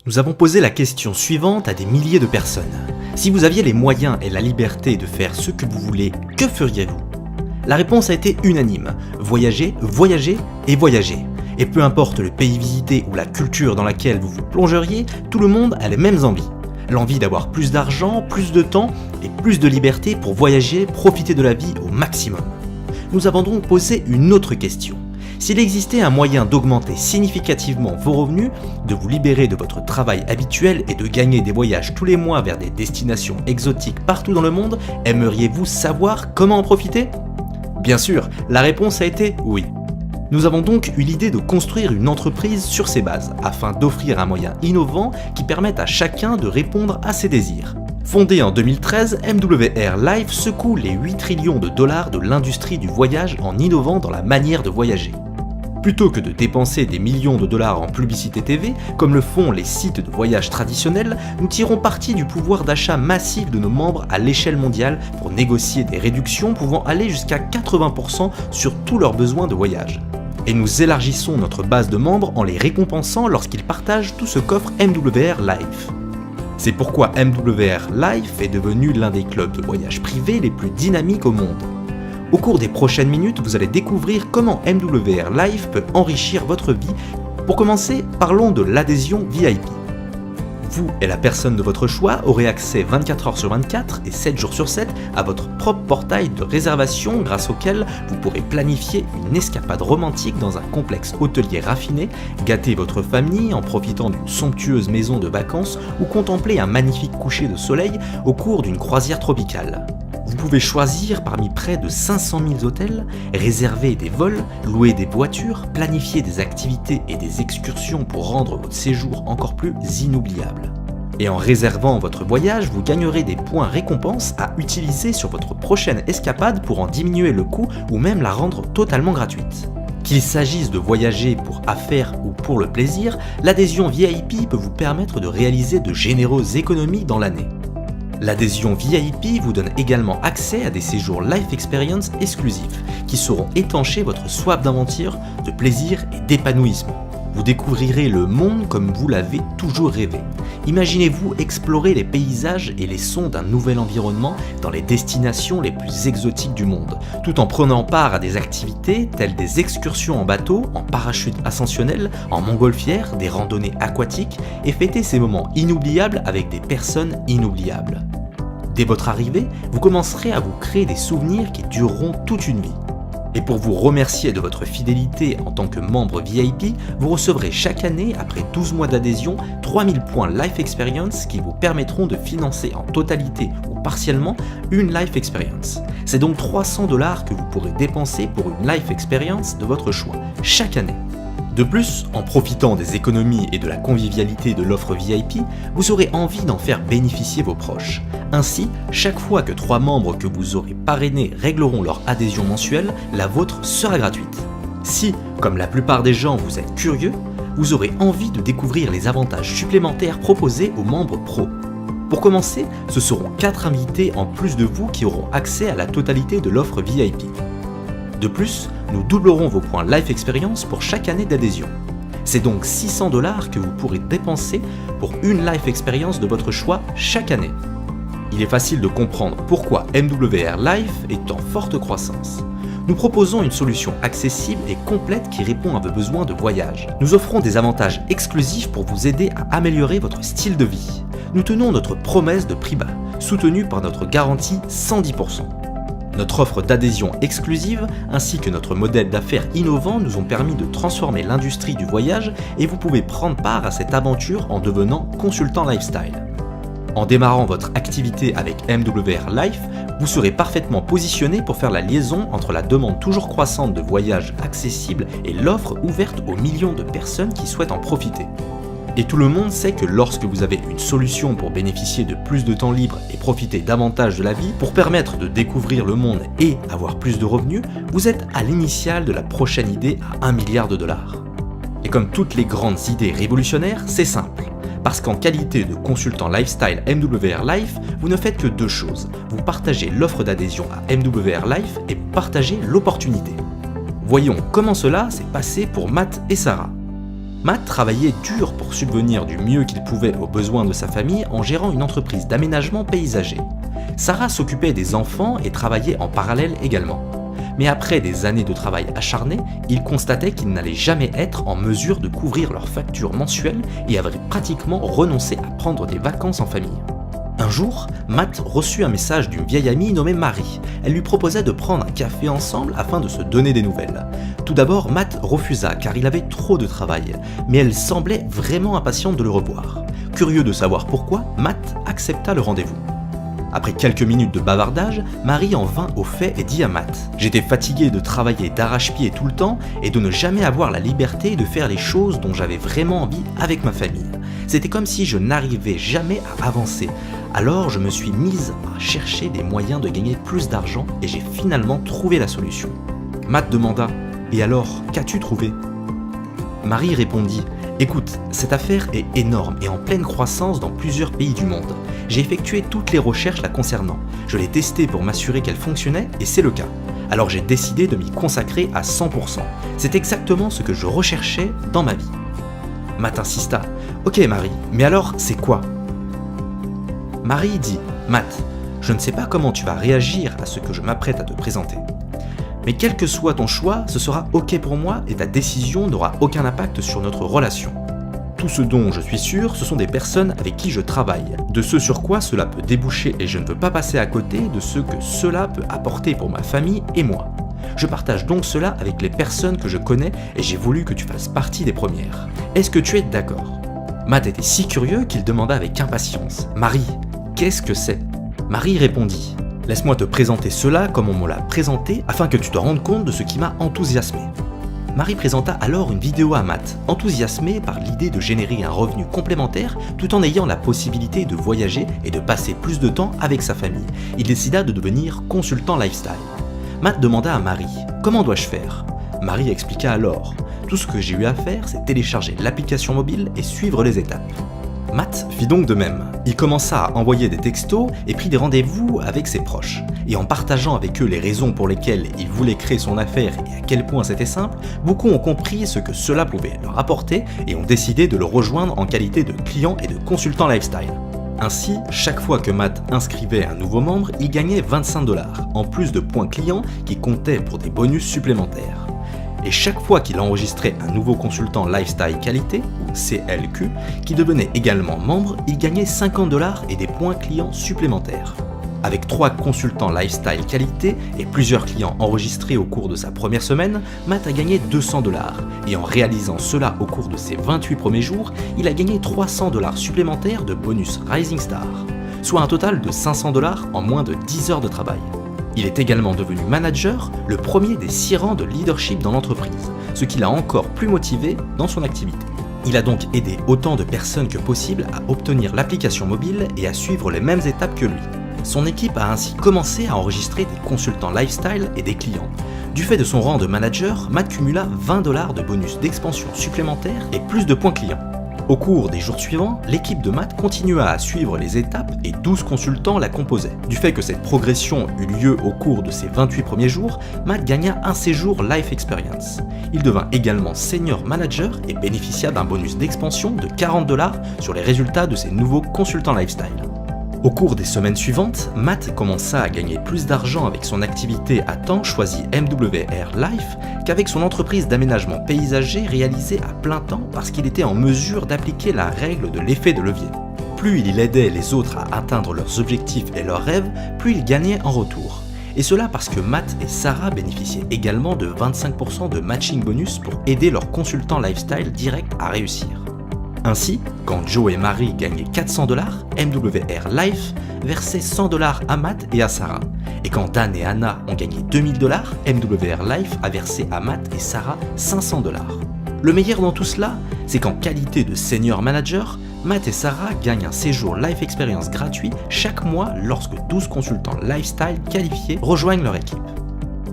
Nous avons posé la question suivante à des milliers de personnes. Si vous aviez les moyens et la liberté de faire ce que vous voulez, que feriez-vous ? La réponse a été unanime. Voyager, voyager et voyager. Et peu importe le pays visité ou la culture dans laquelle vous vous plongeriez, tout le monde a les mêmes envies. L'envie d'avoir plus d'argent, plus de temps et plus de liberté pour voyager, profiter de la vie au maximum. Nous avons donc posé une autre question. S'il existait un moyen d'augmenter significativement vos revenus, de vous libérer de votre travail habituel et de gagner des voyages tous les mois vers des destinations exotiques partout dans le monde, aimeriez-vous savoir comment en profiter ? Bien sûr, la réponse a été oui. Nous avons donc eu l'idée de construire une entreprise sur ces bases, afin d'offrir un moyen innovant qui permette à chacun de répondre à ses désirs. Fondée en 2013, MWR Life secoue les 8 trillions de dollars de l'industrie du voyage en innovant dans la manière de voyager. Plutôt que de dépenser des millions de dollars en publicité TV, comme le font les sites de voyage traditionnels, nous tirons parti du pouvoir d'achat massif de nos membres à l'échelle mondiale pour négocier des réductions pouvant aller jusqu'à 80% sur tous leurs besoins de voyage. Et nous élargissons notre base de membres en les récompensant lorsqu'ils partagent tout ce qu'offre MWR Life. C'est pourquoi MWR Life est devenu l'un des clubs de voyage privés les plus dynamiques au monde. Au cours des prochaines minutes, vous allez découvrir comment MWR Life peut enrichir votre vie. Pour commencer, parlons de l'adhésion VIP. Vous et la personne de votre choix aurez accès 24 heures sur 24 et 7 jours sur 7 à votre propre portail de réservation grâce auquel vous pourrez planifier une escapade romantique dans un complexe hôtelier raffiné, gâter votre famille en profitant d'une somptueuse maison de vacances ou contempler un magnifique coucher de soleil au cours d'une croisière tropicale. Vous pouvez choisir parmi près de 500 000 hôtels, réserver des vols, louer des voitures, planifier des activités et des excursions pour rendre votre séjour encore plus inoubliable. Et en réservant votre voyage, vous gagnerez des points récompenses à utiliser sur votre prochaine escapade pour en diminuer le coût ou même la rendre totalement gratuite. Qu'il s'agisse de voyager pour affaires ou pour le plaisir, l'adhésion VIP peut vous permettre de réaliser de généreuses économies dans l'année. L'adhésion VIP vous donne également accès à des séjours Life Experience exclusifs qui sauront étancher votre soif d'aventure, de plaisir et d'épanouissement. Vous découvrirez le monde comme vous l'avez toujours rêvé. Imaginez-vous explorer les paysages et les sons d'un nouvel environnement dans les destinations les plus exotiques du monde, tout en prenant part à des activités telles des excursions en bateau, en parachute ascensionnel, en montgolfière, des randonnées aquatiques et fêter ces moments inoubliables avec des personnes inoubliables. Dès votre arrivée, vous commencerez à vous créer des souvenirs qui dureront toute une vie. Et pour vous remercier de votre fidélité en tant que membre VIP, vous recevrez chaque année, après 12 mois d'adhésion, 3000 points Life Experience qui vous permettront de financer en totalité ou partiellement une Life Experience. C'est donc 300 $ que vous pourrez dépenser pour une Life Experience de votre choix, chaque année. De plus, en profitant des économies et de la convivialité de l'offre VIP, vous aurez envie d'en faire bénéficier vos proches. Ainsi, chaque fois que 3 membres que vous aurez parrainés régleront leur adhésion mensuelle, la vôtre sera gratuite. Si, comme la plupart des gens, vous êtes curieux, vous aurez envie de découvrir les avantages supplémentaires proposés aux membres pro. Pour commencer, ce seront 4 invités en plus de vous qui auront accès à la totalité de l'offre VIP. De plus, nous doublerons vos points Life Experience pour chaque année d'adhésion. C'est donc 600 $ que vous pourrez dépenser pour une Life Experience de votre choix chaque année. Il est facile de comprendre pourquoi MWR Life est en forte croissance. Nous proposons une solution accessible et complète qui répond à vos besoins de voyage. Nous offrons des avantages exclusifs pour vous aider à améliorer votre style de vie. Nous tenons notre promesse de prix bas, soutenue par notre garantie 110%. Notre offre d'adhésion exclusive ainsi que notre modèle d'affaires innovant nous ont permis de transformer l'industrie du voyage et vous pouvez prendre part à cette aventure en devenant consultant lifestyle. En démarrant votre activité avec MWR Life, vous serez parfaitement positionné pour faire la liaison entre la demande toujours croissante de voyages accessibles et l'offre ouverte aux millions de personnes qui souhaitent en profiter. Et tout le monde sait que lorsque vous avez une solution pour bénéficier de plus de temps libre et profiter davantage de la vie, pour permettre de découvrir le monde et avoir plus de revenus, vous êtes à l'initiale de la prochaine idée à 1 milliard $. Et comme toutes les grandes idées révolutionnaires, c'est simple. Parce qu'en qualité de consultant lifestyle MWR Life, vous ne faites que 2 choses. Vous partagez l'offre d'adhésion à MWR Life et partagez l'opportunité. Voyons comment cela s'est passé pour Matt et Sarah. Matt travaillait dur pour subvenir du mieux qu'il pouvait aux besoins de sa famille en gérant une entreprise d'aménagement paysager. Sarah s'occupait des enfants et travaillait en parallèle également. Mais après des années de travail acharné, il constatait qu'ils n'allaient jamais être en mesure de couvrir leurs factures mensuelles et avaient pratiquement renoncé à prendre des vacances en famille. Un jour, Matt reçut un message d'une vieille amie nommée Marie. Elle lui proposait de prendre un café ensemble afin de se donner des nouvelles. Tout d'abord, Matt refusa car il avait trop de travail, mais elle semblait vraiment impatiente de le revoir. Curieux de savoir pourquoi, Matt accepta le rendez-vous. Après quelques minutes de bavardage, Marie en vint au fait et dit à Matt « J'étais fatigué de travailler d'arrache-pied tout le temps et de ne jamais avoir la liberté de faire les choses dont j'avais vraiment envie avec ma famille. C'était comme si je n'arrivais jamais à avancer. Alors je me suis mise à chercher des moyens de gagner plus d'argent et j'ai finalement trouvé la solution. » Matt demanda « Et alors, qu'as-tu trouvé ?» Marie répondit « Écoute, cette affaire est énorme et en pleine croissance dans plusieurs pays du monde. J'ai effectué toutes les recherches la concernant. Je l'ai testée pour m'assurer qu'elle fonctionnait et c'est le cas. Alors j'ai décidé de m'y consacrer à 100%. C'est exactement ce que je recherchais dans ma vie. » Matt insista. « Ok Marie, mais alors c'est quoi ?» Marie dit « Matt, je ne sais pas comment tu vas réagir à ce que je m'apprête à te présenter. Mais quel que soit ton choix, ce sera ok pour moi et ta décision n'aura aucun impact sur notre relation. Tout ce dont je suis sûr, ce sont des personnes avec qui je travaille, de ce sur quoi cela peut déboucher et je ne veux pas passer à côté de ce que cela peut apporter pour ma famille et moi. Je partage donc cela avec les personnes que je connais et j'ai voulu que tu fasses partie des premières. Est-ce que tu es d'accord ?» Matt était si curieux qu'il demanda avec impatience « Marie, qu'est-ce que c'est ?» Marie répondit « Laisse-moi te présenter cela comme on me l'a présenté afin que tu te rendes compte de ce qui m'a enthousiasmé. » Marie présenta alors une vidéo à Matt, enthousiasmé par l'idée de générer un revenu complémentaire tout en ayant la possibilité de voyager et de passer plus de temps avec sa famille. Il décida de devenir consultant lifestyle. Matt demanda à Marie « Comment dois-je faire ?» Marie expliqua alors « Tout ce que j'ai eu à faire, c'est télécharger l'application mobile et suivre les étapes. » Matt fit donc de même. Il commença à envoyer des textos et prit des rendez-vous avec ses proches. Et en partageant avec eux les raisons pour lesquelles il voulait créer son affaire et à quel point c'était simple, beaucoup ont compris ce que cela pouvait leur apporter et ont décidé de le rejoindre en qualité de client et de consultant lifestyle. Ainsi, chaque fois que Matt inscrivait un nouveau membre, il gagnait 25 $, en plus de points clients qui comptaient pour des bonus supplémentaires. Et chaque fois qu'il enregistrait un nouveau consultant lifestyle qualité, ou CLQ, qui devenait également membre, il gagnait 50 $ et des points clients supplémentaires. Avec 3 consultants lifestyle qualité et plusieurs clients enregistrés au cours de sa première semaine, Matt a gagné 200 $, et en réalisant cela au cours de ses 28 premiers jours, il a gagné 300 $ supplémentaires de bonus Rising Star, soit un total de 500 $ en moins de 10 heures de travail. Il est également devenu manager, le premier des 6 rangs de leadership dans l'entreprise, ce qui l'a encore plus motivé dans son activité. Il a donc aidé autant de personnes que possible à obtenir l'application mobile et à suivre les mêmes étapes que lui. Son équipe a ainsi commencé à enregistrer des consultants lifestyle et des clients. Du fait de son rang de manager, Matt cumula 20 $ de bonus d'expansion supplémentaires et plus de points clients. Au cours des jours suivants, l'équipe de Matt continua à suivre les étapes et 12 consultants la composaient. Du fait que cette progression eut lieu au cours de ses 28 premiers jours, Matt gagna un séjour Life Experience. Il devint également senior manager et bénéficia d'un bonus d'expansion de 40 $ sur les résultats de ses nouveaux consultants lifestyle. Au cours des semaines suivantes, Matt commença à gagner plus d'argent avec son activité à temps choisie MWR Life qu'avec son entreprise d'aménagement paysager réalisée à plein temps parce qu'il était en mesure d'appliquer la règle de l'effet de levier. Plus il aidait les autres à atteindre leurs objectifs et leurs rêves, plus il gagnait en retour. Et cela parce que Matt et Sarah bénéficiaient également de 25% de matching bonus pour aider leurs consultants lifestyle direct à réussir. Ainsi, quand Joe et Marie gagnaient 400 $, MWR Life versait 100 $ à Matt et à Sarah. Et quand Dan et Anna ont gagné 2000 $, MWR Life a versé à Matt et Sarah 500 $. Le meilleur dans tout cela, c'est qu'en qualité de senior manager, Matt et Sarah gagnent un séjour Life Experience gratuit chaque mois lorsque 12 consultants lifestyle qualifiés rejoignent leur équipe.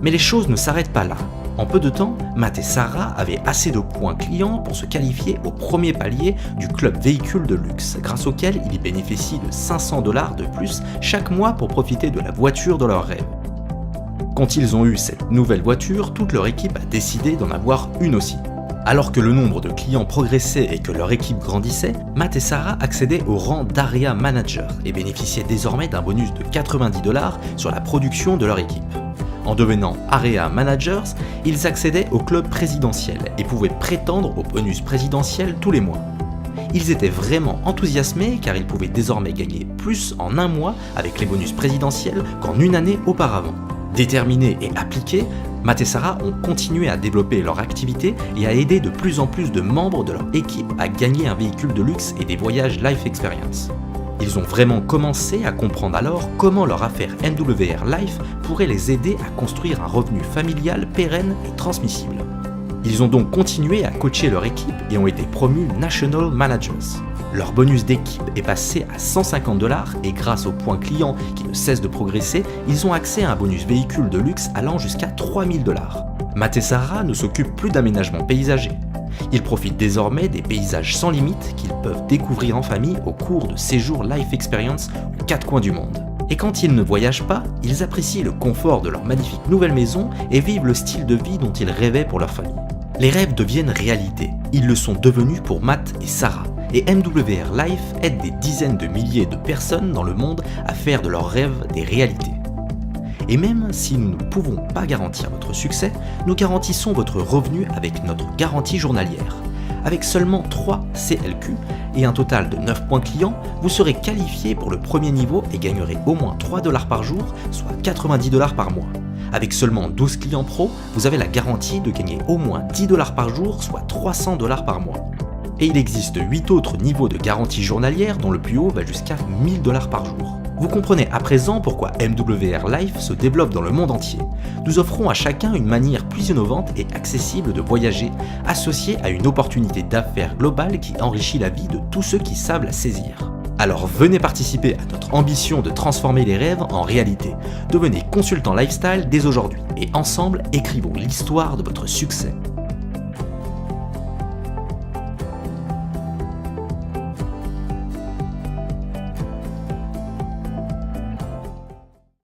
Mais les choses ne s'arrêtent pas là. En peu de temps, Matt et Sarah avaient assez de points clients pour se qualifier au premier palier du club véhicule de luxe, grâce auquel ils bénéficient de 500 $ de plus chaque mois pour profiter de la voiture de leur rêve. Quand ils ont eu cette nouvelle voiture, toute leur équipe a décidé d'en avoir une aussi. Alors que le nombre de clients progressait et que leur équipe grandissait, Matt et Sarah accédaient au rang d'Area Manager et bénéficiaient désormais d'un bonus de 90 $ sur la production de leur équipe. En devenant Area Managers, ils accédaient au club présidentiel et pouvaient prétendre au bonus présidentiel tous les mois. Ils étaient vraiment enthousiasmés car ils pouvaient désormais gagner plus en un mois avec les bonus présidentiels qu'en une année auparavant. Déterminés et appliqués, Matt et Sarah ont continué à développer leur activité et à aider de plus en plus de membres de leur équipe à gagner un véhicule de luxe et des voyages Life Experience. Ils ont vraiment commencé à comprendre alors comment leur affaire MWR Life pourrait les aider à construire un revenu familial pérenne et transmissible. Ils ont donc continué à coacher leur équipe et ont été promus National Managers. Leur bonus d'équipe est passé à 150 $ et grâce aux points clients qui ne cessent de progresser, ils ont accès à un bonus véhicule de luxe allant jusqu'à 3000 $. Matt et Sarah ne s'occupent plus d'aménagement paysager. Ils profitent désormais des paysages sans limite qu'ils peuvent découvrir en famille au cours de séjours Life Experience aux quatre coins du monde. Et quand ils ne voyagent pas, ils apprécient le confort de leur magnifique nouvelle maison et vivent le style de vie dont ils rêvaient pour leur famille. Les rêves deviennent réalité. Ils le sont devenus pour Matt et Sarah. Et MWR Life aide des dizaines de milliers de personnes dans le monde à faire de leurs rêves des réalités. Et même si nous ne pouvons pas garantir votre succès, nous garantissons votre revenu avec notre garantie journalière. Avec seulement 3 CLQ et un total de 9 points clients, vous serez qualifié pour le premier niveau et gagnerez au moins 3 $ par jour, soit 90 $ par mois. Avec seulement 12 clients pro, vous avez la garantie de gagner au moins 10 $ par jour, soit 300 $ par mois. Et il existe 8 autres niveaux de garantie journalière dont le plus haut va jusqu'à 1000 $ par jour. Vous comprenez à présent pourquoi MWR Life se développe dans le monde entier. Nous offrons à chacun une manière plus innovante et accessible de voyager, associée à une opportunité d'affaires globale qui enrichit la vie de tous ceux qui savent la saisir. Alors venez participer à notre ambition de transformer les rêves en réalité. Devenez consultant lifestyle dès aujourd'hui et ensemble écrivons l'histoire de votre succès.